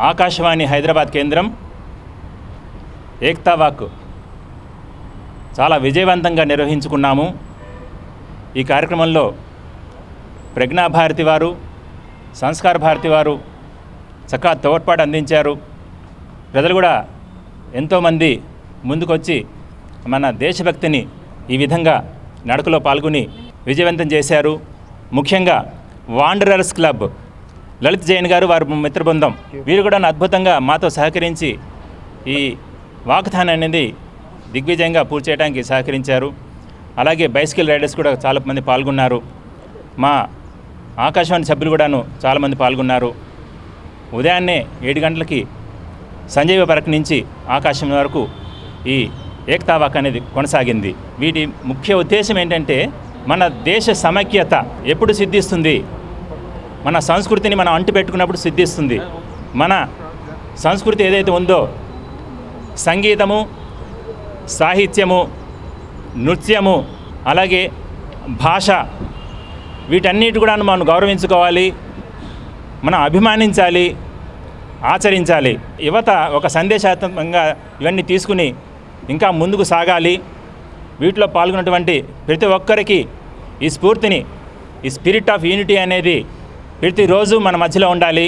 ఆకాశవాణి హైదరాబాద్ కేంద్రం ఏక్తా వాక్ చాలా విజయవంతంగా నిర్వహించుకున్నాము. ఈ కార్యక్రమంలో ప్రజ్ఞా భారతి వారు, సంస్కార భారతి వారు చక్కగా తోడ్పాటు అందించారు. ప్రజలు కూడా ఎంతోమంది ముందుకొచ్చి మన దేశభక్తిని ఈ విధంగా నడకలో పాల్గొని విజయవంతం చేశారు. ముఖ్యంగా వాండరర్స్ క్లబ్ లలిత్ జైన్ గారు, వారి మిత్ర బృందం, వీరు కూడా అద్భుతంగా మాతో సహకరించి ఈ వాకథాన్ అనేది దిగ్విజయంగా పూర్తి చేయడానికి సహకరించారు. అలాగే బైసికల్ రైడర్స్ కూడా చాలామంది పాల్గొన్నారు. మా ఆకాశవాణి సభ్యులు కూడాను చాలామంది పాల్గొన్నారు. ఉదయాన్నే 7 గంటలకి సంజీవ పార్క్ నుంచి ఆకాశం వరకు ఈ ఏక్తా వాక్ అనేది కొనసాగింది. వీటి ముఖ్య ఉద్దేశం ఏంటంటే, మన దేశ సమైక్యత ఎప్పుడు సిద్ధిస్తుంది, మన సంస్కృతిని మనం అంటు పెట్టుకున్నప్పుడు సిద్ధిస్తుంది. మన సంస్కృతి ఏదైతే ఉందో, సంగీతము, సాహిత్యము, నృత్యము, అలాగే భాష, వీటన్నిటి కూడా మనం గౌరవించుకోవాలి, మనం అభిమానించాలి, ఆచరించాలి. యువత ఒక సందేశాత్మకంగా ఇవన్నీ తీసుకుని ఇంకా ముందుకు సాగాలి. వీటిలో పాల్గొన్నటువంటి ప్రతి ఒక్కరికి ఈ స్ఫూర్తిని, ఈ స్పిరిట్ ఆఫ్ యూనిటీ అనేది ప్రతిరోజు మన మధ్యలో ఉండాలి.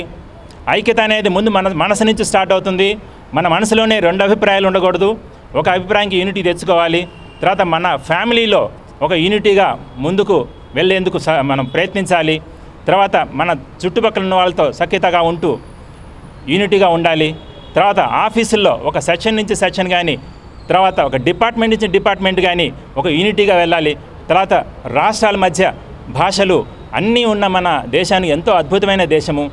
ఐక్యత అనేది ముందు మన మనసు నుంచి స్టార్ట్ అవుతుంది. మన మనసులోనే 2 అభిప్రాయాలు ఉండకూడదు. ఒక అభిప్రాయానికి యూనిటీ తెచ్చుకోవాలి. తర్వాత మన ఫ్యామిలీలో ఒక యూనిటీగా ముందుకు వెళ్ళేందుకు మనం ప్రయత్నించాలి. తర్వాత మన చుట్టుపక్కల ఉన్న వాళ్ళతో సఖ్యతగా ఉంటూ యూనిటీగా ఉండాలి. తర్వాత ఆఫీసుల్లో ఒక సెక్షన్ నుంచి సెక్షన్ కానీ, తర్వాత ఒక డిపార్ట్మెంట్ నుంచి డిపార్ట్మెంట్ కానీ ఒక యూనిటీగా వెళ్ళాలి. తర్వాత రాష్ట్రాల మధ్య భాషలు అన్నీ ఉన్న మన దేశానికి ఎంతో అద్భుతమైన దేశము.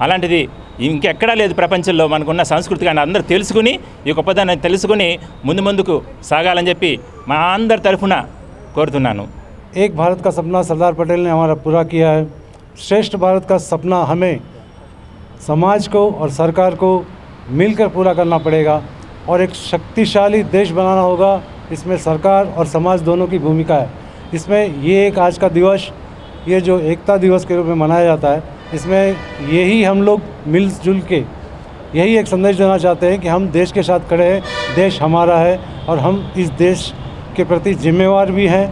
అలాంటిది ఇంకెక్కడా లేదు ప్రపంచంలో. మనకున్న సంస్కృతి కానీ అందరూ తెలుసుకుని, ఈ గొప్పదాన్ని తెలుసుకుని ముందుకు సాగాలని చెప్పి మా అందరి తరఫున కోరుతున్నాను. एक भारत का सपना सरदार पटेल ने हमारा पूरा किया है. श्रेष्ठ भारत का सपना हमें समाज को और सरकार को मिलकर पूरा करना पड़ेगा और एक शक्तिशाली देश बनाना होगा. इसमें सरकार और समाज दोनों की भूमिका है. इसमें ये एक आज का दिवस, ये जो एकता दिवस के रूप में मनाया जाता है, इसमें यही हम लोग मिलजुल के यही एक संदेश देना चाहते हैं कि हम देश के साथ खड़े हैं, देश हमारा है और हम इस देश के प्रति जिम्मेवार भी हैं.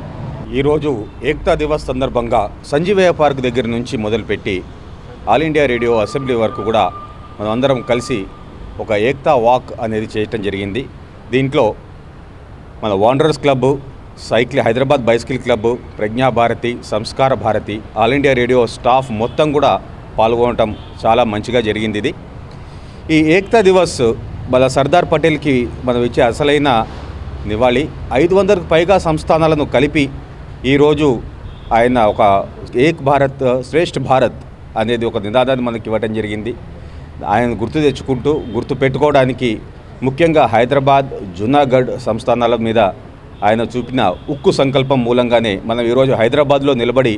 ఈరోజు ఏక్తా దివస్ సందర్భంగా సంజీవయ్య పార్క్ దగ్గర నుంచి మొదలుపెట్టి ఆల్ ఇండియా రేడియో అసెంబ్లీ వరకు కూడా మనం అందరం కలిసి ఒక ఏక్తా వాక్ అనేది చేయటం జరిగింది. దీంట్లో మన wanderers club, Hyderabad bicycle club, Pragna Bharati, Sanskar Bharati, all India radio staff మొత్తం కూడా పాల్గొనటం చాలా మంచిగా జరిగింది. ఇది ఈ ఏక్తా దివస్ మన సర్దార్ పటేల్కి మనం ఇచ్చే అసలైన నివాళి. 500కు పైగా సంస్థానాలను కలిపి ఈరోజు ఆయన ఒక ఏక్ భారత్ శ్రేష్ఠ భారత్ అనేది ఒక నినాదాన్ని మనకి ఇవ్వడం జరిగింది. ఆయన గుర్తు పెట్టుకోవడానికి ముఖ్యంగా హైదరాబాద్, జునాగఢ్ సంస్థానాల మీద ఆయన చూపిన ఉక్కు సంకల్పం మూలంగానే మనం ఈరోజు హైదరాబాద్లో నిలబడి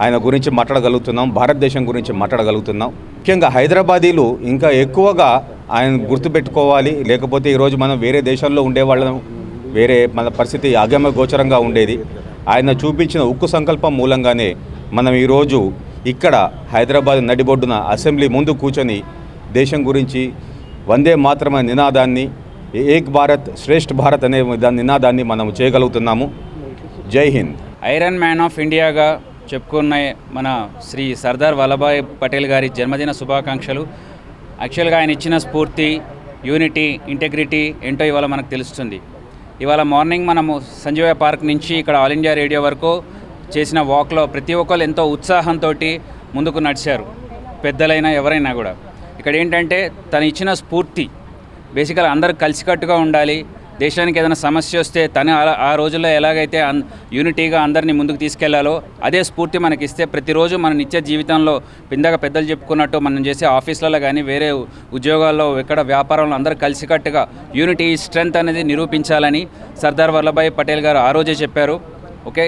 ఆయన గురించి మాట్లాడగలుగుతున్నాం, భారతదేశం గురించి మాట్లాడగలుగుతున్నాం. ముఖ్యంగా హైదరాబాదీలు ఇంకా ఎక్కువగా ఆయన గుర్తుపెట్టుకోవాలి. లేకపోతే ఈరోజు మనం వేరే దేశంలో ఉండేవాళ్ళం, వేరే మన పరిస్థితి అగమ్య గోచరంగా ఉండేది. ఆయన చూపించిన ఉక్కు సంకల్పం మూలంగానే మనం ఈరోజు ఇక్కడ హైదరాబాద్ నడిబొడ్డున అసెంబ్లీ ముందు కూర్చొని దేశం గురించి వందే మాత్రమే నినాదాన్ని, ఏక్ భారత్ శ్రేష్ఠ భారత్ అనే నినాదాన్ని మనం చేయగలుగుతున్నాము. జై హింద్. ఐరన్ మ్యాన్ ఆఫ్ ఇండియాగా చెప్పుకున్న మన శ్రీ సర్దార్ వల్లభాయ్ పటేల్ గారి జన్మదిన శుభాకాంక్షలు. యాక్చువల్గా ఆయన ఇచ్చిన స్ఫూర్తి, యూనిటీ, ఇంటెగ్రిటీ ఏంటో ఇవాళ మనకు తెలుస్తుంది. ఇవాళ మార్నింగ్ మనము సంజీవయ్య పార్క్ నుంచి ఇక్కడ ఆల్ ఇండియా రేడియో వరకు చేసిన వాక్లో ప్రతి ఒక్కరు ఎంతో ఉత్సాహంతో ముందుకు నడిచారు. పెద్దలైనా ఎవరైనా కూడా ఇక్కడ ఏంటంటే తను ఇచ్చిన స్ఫూర్తి బేసికల్గా అందరూ కలిసికట్టుగా ఉండాలి. దేశానికి ఏదైనా సమస్య వస్తే తను ఆ రోజుల్లో ఎలాగైతే యూనిటీగా అందరినీ ముందుకు తీసుకెళ్లాలో అదే స్ఫూర్తి మనకి ఇస్తే ప్రతిరోజు మన నిత్య జీవితంలో ఇందాక పెద్దలు చెప్పుకున్నట్టు మనం చేసే ఆఫీసులలో కానీ వేరే ఉద్యోగాల్లో ఎక్కడ వ్యాపారంలో అందరూ కలిసికట్టుగా యూనిటీ స్ట్రెంగ్త్ అనేది నిరూపించాలని సర్దార్ వల్లభాయ్ పటేల్ గారు ఆ రోజే చెప్పారు. ఓకే,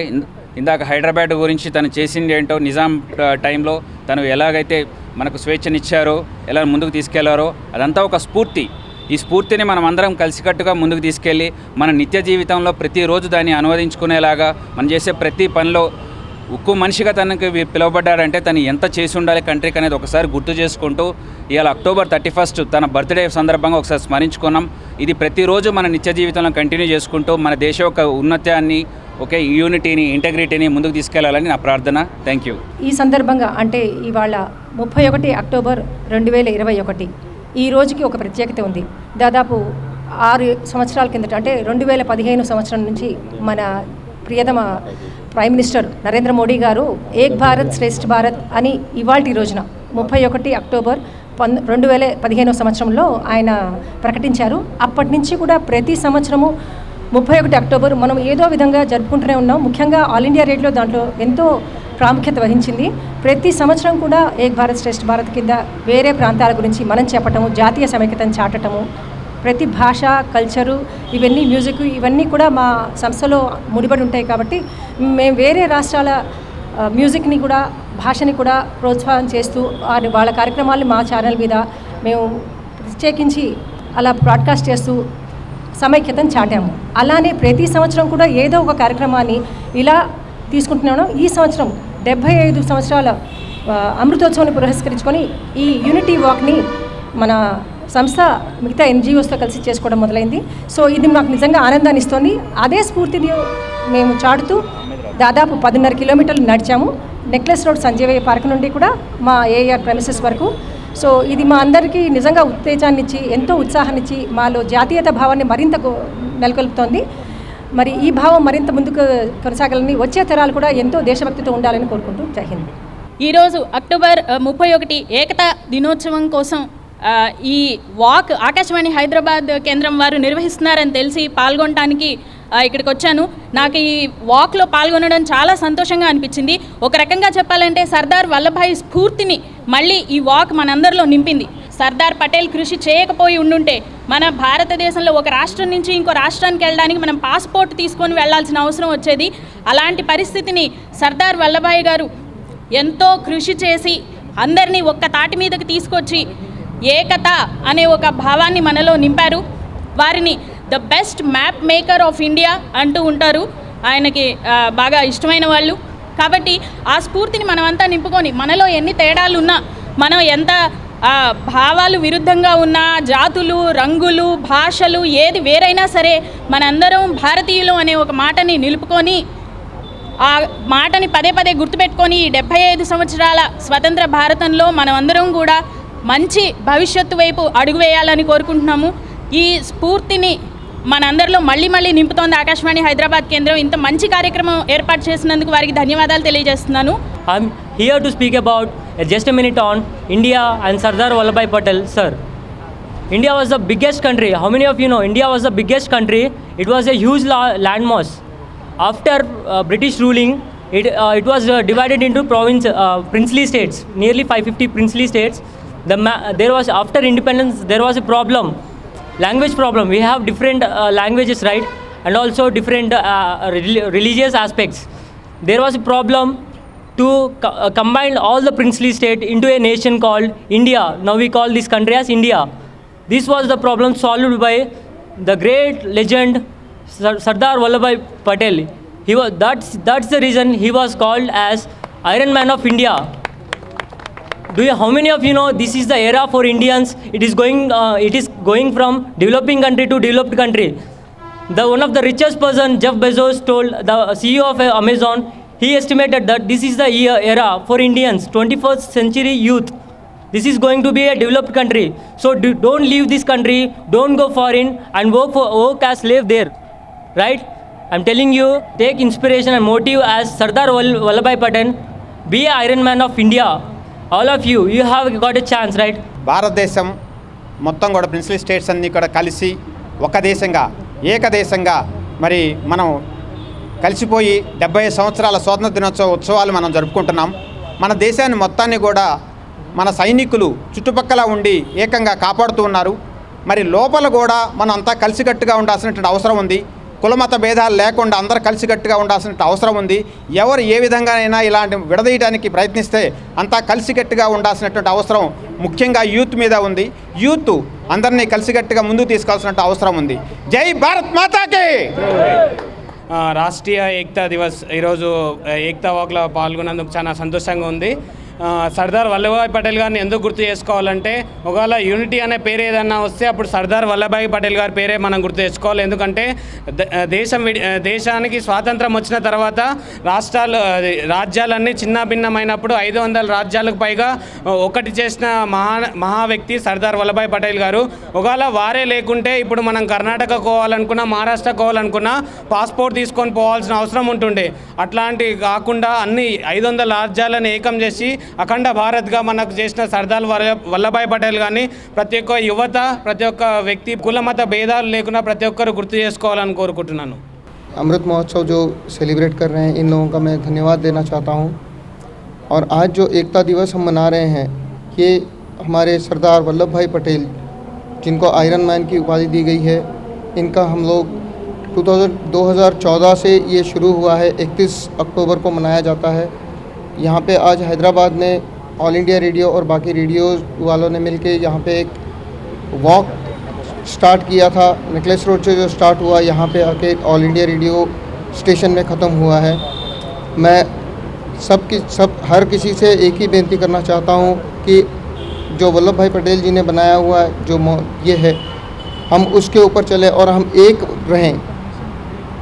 ఇందాక హైదరాబాద్ గురించి తను చేసింది ఏంటో, నిజాం టైంలో తను ఎలాగైతే మనకు స్వేచ్ఛనిచ్చారో, ఎలా ముందుకు తీసుకెళ్లారో అదంతా ఒక స్ఫూర్తి. ఈ స్ఫూర్తిని మనం అందరం కలిసికట్టుగా ముందుకు తీసుకెళ్ళి మన నిత్య జీవితంలో ప్రతిరోజు దాన్ని అనువదించుకునేలాగా మనం చేసే ప్రతి పనిలో ఉక్కు మనిషిగా తనకి పిలువబడ్డాడంటే తను ఎంత చేసి ఉండాలి కంట్రీకి అనేది ఒకసారి గుర్తు చేసుకుంటూ ఇవాళ అక్టోబర్ 31 తన బర్త్డే సందర్భంగా ఒకసారి స్మరించుకున్నాం. ఇది ప్రతిరోజు మన నిత్య జీవితంలో కంటిన్యూ చేసుకుంటూ మన దేశ యొక్క ఉన్నత్యాన్ని, ఒకే యూనిటీని, ఇంటెగ్రిటీని ముందుకు తీసుకెళ్లాలని నా ప్రార్థన. Thank you. ఈ సందర్భంగా అంటే ఇవాళ 31 అక్టోబర్ 2021 ఈ రోజుకి ఒక ప్రత్యేకత ఉంది. దాదాపు 6 సంవత్సరాల కిందట అంటే 2015 సంవత్సరం నుంచి మన ప్రియతమ ప్రైమ్ మినిస్టర్ నరేంద్ర మోడీ గారు ఏక్ భారత్ శ్రేష్ఠ భారత్ అని ఇవాల్టి రోజున 31 అక్టోబర్ 2015 సంవత్సరంలో ఆయన ప్రకటించారు. అప్పటి నుంచి కూడా ప్రతి సంవత్సరము 31 అక్టోబర్ మనం ఏదో విధంగా జరుపుకుంటూనే ఉన్నాం. ముఖ్యంగా ఆల్ ఇండియా రేడియో దాంట్లో ఎంతో ప్రాముఖ్యత వహించింది. ప్రతి సంవత్సరం కూడా ఏక్ భారత్ శ్రేష్ఠ భారత్ కింద వేరే ప్రాంతాల గురించి మనం చెప్పటము, జాతీయ సమైక్యతను చాటటము, ప్రతి భాష, కల్చరు, ఇవన్నీ మ్యూజిక్, ఇవన్నీ కూడా మా సంస్థలో ముడిపడి ఉంటాయి. కాబట్టి మేము వేరే రాష్ట్రాల మ్యూజిక్ని కూడా, భాషని కూడా ప్రోత్సాహం చేస్తూ వాళ్ళ కార్యక్రమాలు మా ఛానల్ మీద మేము ప్రత్యేకించి అలా బ్రాడ్కాస్ట్ చేస్తూ సమైక్యతను చాటాము. అలానే ప్రతి సంవత్సరం కూడా ఏదో ఒక కార్యక్రమాన్ని ఇలా తీసుకుంటున్నాను. ఈ సంవత్సరం 75 సంవత్సరాల అమృతోత్సవాన్ని పురస్కరించుకొని ఈ యూనిటీ వాక్ని మన సంస్థ మిగతా ఎన్జిఓస్తో కలిసి చేసుకోవడం మొదలైంది. సో ఇది మాకు నిజంగా ఆనందాన్ని ఇస్తుంది. అదే స్ఫూర్తిని మేము చాటుతూ దాదాపు 10.5 కిలోమీటర్లు నడిచాము. నెక్లెస్ రోడ్ సంజీవయ్య పార్క్ నుండి కూడా మా ఏఆర్ ప్రెమిసెస్ వరకు. సో ఇది మా అందరికీ నిజంగా ఉత్తేజాన్ని ఇచ్చి, ఎంతో ఉత్సాహాన్ని ఇచ్చి, మాలో జాతీయత భావాన్ని మరింత నెలకొల్పుతోంది. మరి ఈ భావం మరింత ముందుకు కొనసాగాలని, వచ్చే తరాలు కూడా ఎంతో దేశభక్తితో ఉండాలని కోరుకుంటూ జై హింద్. ఈరోజు అక్టోబర్ 31 ఏకతా దినోత్సవం కోసం ఈ వాక్ ఆకాశవాణి హైదరాబాద్ కేంద్రం వారు నిర్వహిస్తున్నారని తెలిసి పాల్గొనడానికి ఇక్కడికి వచ్చాను. నాకు ఈ వాక్లో పాల్గొనడం చాలా సంతోషంగా అనిపించింది. ఒక రకంగా చెప్పాలంటే సర్దార్ వల్లభాయ్ స్ఫూర్తిని మళ్ళీ ఈ వాక్ మనందరిలో నింపింది. సర్దార్ పటేల్ కృషి చేయకపోయి ఉండుంటే మన భారతదేశంలో ఒక రాష్ట్రం నుంచి ఇంకో రాష్ట్రానికి వెళ్ళడానికి మనం పాస్పోర్ట్ తీసుకొని వెళ్లాల్సిన అవసరం వచ్చేది. అలాంటి పరిస్థితిని సర్దార్ వల్లభాయ్ గారు ఎంతో కృషి చేసి అందరినీ ఒక్క తాటి మీదకి తీసుకొచ్చి ఏకత అనే ఒక భావాన్ని మనలో నింపారు. వారిని the best map maker of India అంటూ ఉంటారు. ఆయనకి బాగా ఇష్టమైన వాళ్ళు. కాబట్టి ఆ స్ఫూర్తిని మనమంతా నింపుకొని మనలో ఎన్ని తేడాలు ఉన్నా, మనం ఎంత భావాలు విరుద్ధంగా ఉన్నా, జాతులు, రంగులు, భాషలు ఏది వేరైనా సరే మనందరం భారతీయులు అనే ఒక మాటని నిలుపుకొని, ఆ మాటని పదే పదే గుర్తుపెట్టుకొని 75 సంవత్సరాల స్వతంత్ర భారతంలో మనమందరం కూడా మంచి భవిష్యత్తు వైపు అడుగు వేయాలని కోరుకుంటున్నాము. ఈ స్ఫూర్తిని మనందరిలో మళ్ళీ మళ్ళీ నింపుతోంది ఆకాశవాణి హైదరాబాద్ కేంద్రం. ఇంత మంచి కార్యక్రమం ఏర్పాటు చేసినందుకు వారికి ధన్యవాదాలు తెలియజేస్తున్నాను. I'm here to speak about just a minute on India and Sardar Vallabhbhai Patel, sir. India was the biggest country. How many of you know India was the biggest country? It was a huge landmass. After British ruling, it was divided into princely states, nearly 550 princely states. There was, after independence, there was a problem, language problem. We have different languages, right? And also different religious aspects. There was a problem to combine all the princely state into a nation called India. Now we call this country as India. This was the problem solved by the great legend Sardar Vallabhbhai Patel. That's the reason he was called as Iron Man of India. How many of you know this is the era for Indians? It is going from developing country to developed country. One of the richest person, Jeff Bezos, told the CEO of Amazon, he estimated that this is the era for Indians, 21st century youth. This is going to be a developed country. So don't leave this country, don't go foreign and work as slave there, right? I'm telling you, take inspiration and motive as Sardar Vallabhbhai Patel. Be an Iron Man of India. All of you have got a chance, right? భారతదేశం మొత్తం కూడా principal states అన్నీ కూడా కలిసి ఒక దేశంగా, ఏకదేశంగా మరి మనం కలిసిపోయి 70 సంవత్సరాల స్వాతంత్ర దినోత్సవ ఉత్సవాలు మనం జరుపుకుంటున్నాం. మన దేశాన్ని మొత్తాన్ని కూడా మన సైనికులు చుట్టుపక్కల ఉండి ఏకంగా కాపాడుతూ ఉన్నారు. మరి లోపల కూడా మనం అంతా కలిసికట్టుగా ఉండాల్సినటువంటి అవసరం ఉంది. కులమత భేదాలు లేకుండా అందరూ కలిసికట్టుగా ఉండాల్సిన అవసరం ఉంది. ఎవరు ఏ విధంగానైనా ఇలాంటి విడదీయడానికి ప్రయత్నిస్తే అంతా కలిసికట్టుగా ఉండాల్సినటువంటి అవసరం ముఖ్యంగా యూత్ మీద ఉంది. యూత్ అందరినీ కలిసికట్టుగా ముందుకు తీసుకోవాల్సిన అవసరం ఉంది. జై భారత్ మాతాకి. రాష్ట్రీయ ఏకతా దివస్ ఈరోజు ఏకతా వాక్లో పాల్గొన్నందుకు చాలా సంతోషంగా ఉంది. సర్దార్ వల్లభాయ్ పటేల్ గారిని ఎందుకు గుర్తు చేసుకోవాలంటే, ఒకవేళ యూనిటీ అనే పేరు ఏదన్నా వస్తే అప్పుడు సర్దార్ వల్లభాయ్ పటేల్ గారి పేరే మనం గుర్తు చేసుకోవాలి. ఎందుకంటే దేశానికి స్వాతంత్రం వచ్చిన తర్వాత రాజ్యాలన్నీ చిన్న భిన్నమైనప్పుడు 500 రాజ్యాలకు పైగా ఒకటి చేసిన మహా వ్యక్తి సర్దార్ వల్లభాయ్ పటేల్ గారు. ఒకవేళ వారే లేకుంటే ఇప్పుడు మనం కర్ణాటక పోవాలనుకున్నా, మహారాష్ట్ర పోవాలనుకున్నా పాస్పోర్ట్ తీసుకొని పోవాల్సిన అవసరం ఉంటుండే. అట్లాంటి కాకుండా అన్ని 500 రాజ్యాలను ఏకం చేసి అఖండ భారత్గా మనకు చేసిన సర్దార్ వల్లభాయ్ పటేల్ గారిని ప్రతి ఒక్క యువత, ప్రతి ఒక్క వ్యక్తి కుల మత భేదాలు లేకుండా ప్రతి ఒక్కరు గుర్తు చేసుకోవాలని కోరుకుంటున్నాను. अमृत महोत्सव जो सेलिब्रेट कर रहे हैं, इन लोगों का मैं धन्यवाद देना चाहता हूं. और आज जो एकता दिवस हम मना रहे हैं, ये हमारे सरदार वल्लभ भाई पटेल, जिनको आयरन मैन की उपाधि दी गई है, इनका हम लोग 2014 से ये शुरू हुआ है. 31 अक्टूबर को मनाया जाता है. यहाँ पे आज हैदराबाद में ऑल इंडिया रेडियो और बाकी रेडियो वालों ने मिलके यहाँ पे एक वॉक स्टार्ट किया था. नेकलेस रोड से जो स्टार्ट हुआ, यहाँ पे आके ऑल इंडिया रेडियो स्टेशन में ख़त्म हुआ है. मैं हर किसी से एक ही बेनती करना चाहता हूँ कि जो वल्लभ भाई पटेल जी ने बनाया हुआ है, जो ये है, हम उसके ऊपर चले और हम एक रहें.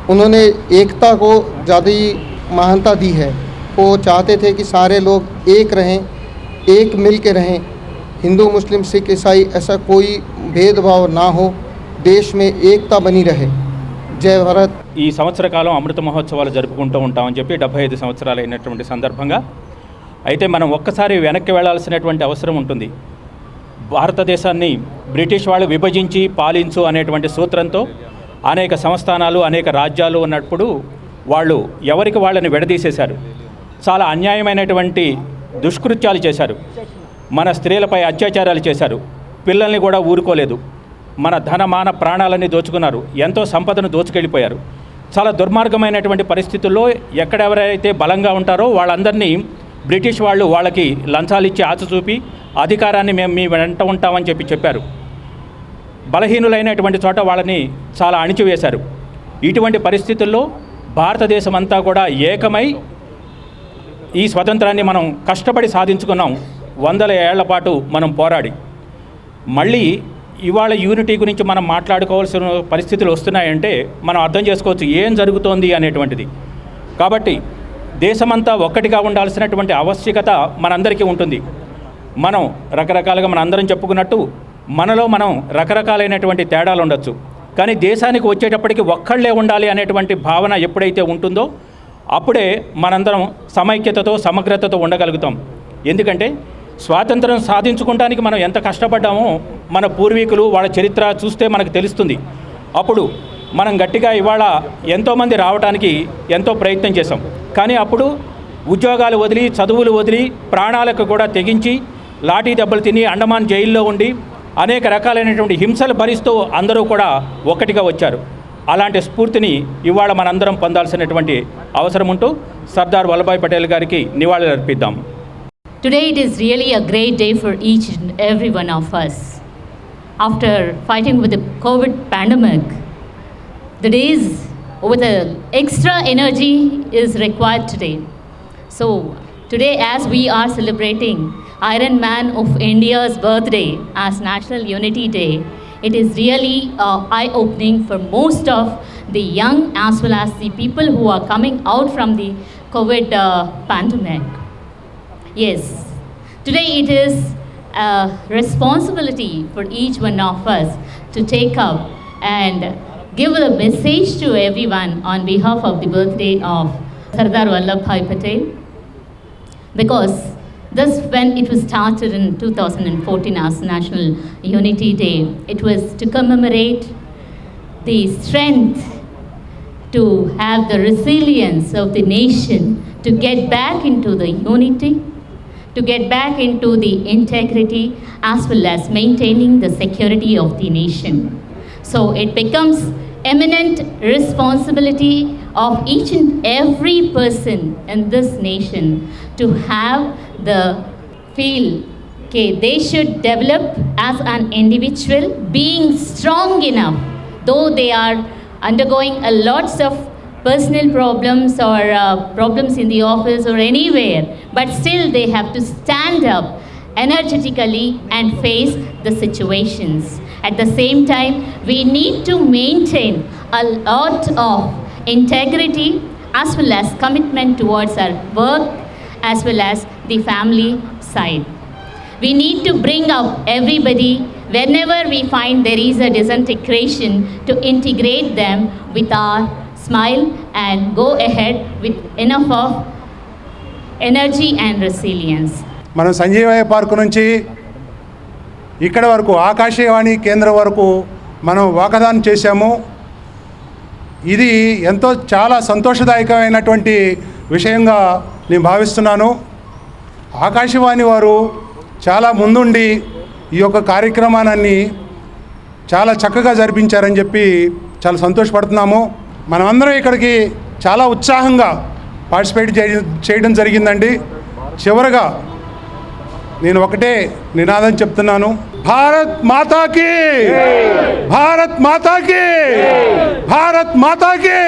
उन्होंने एकता को ज़्यादा ही महानता दी है. वो चाहते थे कि सारे लोग एक रहें, एक मिल के रहें. हिंदू, मुस्लिम, सिख, ईसाई ऐसा कोई भेदभाव ना हो. देश में एकता बनी रहे. జై భారత్. ఈ సంవత్సర కాలం అమృత మహోత్సవాలు జరుపుకుంటూ ఉంటామని చెప్పి 75 సంవత్సరాలు అయినటువంటి సందర్భంగా అయితే మనం ఒక్కసారి వెనక్కి వెళ్లాల్సినటువంటి అవసరం ఉంటుంది. భారతదేశాన్ని బ్రిటిష్ వాళ్ళు విభజించి పాలించు అనేటువంటి సూత్రంతో అనేక సంస్థానాలు, అనేక రాజ్యాలు ఉన్నప్పుడు వాళ్ళు ఎవరికి వాళ్ళని విడదీసేశారు. చాలా అన్యాయమైనటువంటి దుష్కృత్యాలు చేశారు. మన స్త్రీలపై అత్యాచారాలు చేశారు. పిల్లల్ని కూడా ఊరుకోలేదు. మన ధనమాన ప్రాణాలన్నీ దోచుకున్నారు. ఎంతో సంపదను దోచుకెళ్ళిపోయారు. చాలా దుర్మార్గమైనటువంటి పరిస్థితుల్లో ఎక్కడెవరైతే బలంగా ఉంటారో వాళ్ళందరినీ బ్రిటిష్ వాళ్ళు వాళ్ళకి లంచాలు ఇచ్చి ఆచచూపి అధికారాన్ని మేము మీ వెంట ఉంటామని చెప్పారు. బలహీనులైనటువంటి చోట వాళ్ళని చాలా అణిచివేశారు. ఇటువంటి పరిస్థితుల్లో భారతదేశం అంతా కూడా ఏకమై ఈ స్వతంత్రాన్ని మనం కష్టపడి సాధించుకున్నాం. 100 ఏళ్ల పాటు మనం పోరాడి మళ్ళీ ఇవాళ యూనిటీ గురించి మనం మాట్లాడుకోవాల్సిన పరిస్థితులు వస్తున్నాయంటే మనం అర్థం చేసుకోవచ్చు ఏం జరుగుతోంది అనేటువంటిది. కాబట్టి దేశమంతా ఒక్కటిగా ఉండాల్సినటువంటి ఆవశ్యకత మనందరికీ ఉంటుంది. మనం రకరకాలుగా మన అందరం చెప్పుకున్నట్టు మనలో మనం రకరకాలైనటువంటి తేడాలు ఉండొచ్చు. కానీ దేశానికి వచ్చేటప్పటికి ఒక్కళ్ళే ఉండాలి అనేటువంటి భావన ఎప్పుడైతే ఉంటుందో అప్పుడే మనందరం సమైక్యతతో, సమగ్రతతో ఉండగలుగుతాం. ఎందుకంటే స్వాతంత్రం సాధించుకోవడానికి మనం ఎంత కష్టపడ్డామో మన పూర్వీకులు వాళ్ళ చరిత్ర చూస్తే మనకు తెలుస్తుంది. అప్పుడు మనం గట్టిగా ఇవాళ ఎంతోమంది రావడానికి ఎంతో ప్రయత్నం చేశాం. కానీ అప్పుడు ఉద్యోగాలు వదిలి, చదువులు వదిలి, ప్రాణాలకు కూడా తెగించి లాఠీ దెబ్బలు తిని అండమాన్ జైల్లో ఉండి అనేక రకాలైనటువంటి హింసలు భరిస్తూ అందరూ కూడా ఒక్కటిగా వచ్చారు. అలాంటి స్ఫూర్తిని ఇవాళ మనందరం పొందాల్సినటువంటి అవసరం ఉంటూ సర్దార్ వల్లభాయ్ పటేల్ గారికి నివాళులు అర్పిద్దాం. Today it is really a great day for each and every one of us. After fighting with the COVID pandemic, the days with the extra energy is required today. So today, as we are celebrating Iron Man of India's birthday as National Unity Day, it is really eye-opening for most of the young as well as the people who are coming out from the COVID pandemic. Yes, today it is a responsibility for each one of us to take up and give a message to everyone on behalf of the birthday of Sardar Vallabhbhai Patel. Because this, when it was started in 2014 as National Unity Day, it was to commemorate the strength, to have the resilience of the nation, to get back into the unity, to get back into the integrity as well as maintaining the security of the nation. So it becomes eminent responsibility of each and every person in this nation to have the feel that they should develop as an individual, being strong enough, though they are undergoing a lots of personal problems or problems in the office or anywhere, but still they have to stand up energetically and face the situations. At the same time, we need to maintain a lot of integrity as well as commitment towards our work as well as the family side. We need to bring up everybody whenever we find there is a disintegration to integrate them with our smile and go ahead with enough of energy and resilience. మనం Sanjeevaiah park నుంచి ఇక్కడ వరకు ఆకాశవాణి కేంద్రం వరకు మనం walkathon చేశాము. ఇది ఎంతో చాలా సంతోషదాయకమైనటువంటి విషయంగా నేను భావిస్తున్నాను. ఆకాశవాణి వారు చాలా ముందుండి ఈ యొక్క కార్యక్రమాన్ని చాలా చక్కగా జరిపించారని చెప్పి చాలా సంతోషపడుతున్నాము. మనమందరం ఇక్కడికి చాలా ఉత్సాహంగా పార్టిసిపేట్ చేయడం జరిగిందండి. చివరగా నేను ఒకటే నినాదం చెప్తున్నాను, భారత్ మాతాకి, భారత్ మాతాకి, భారత్ మాతాకి.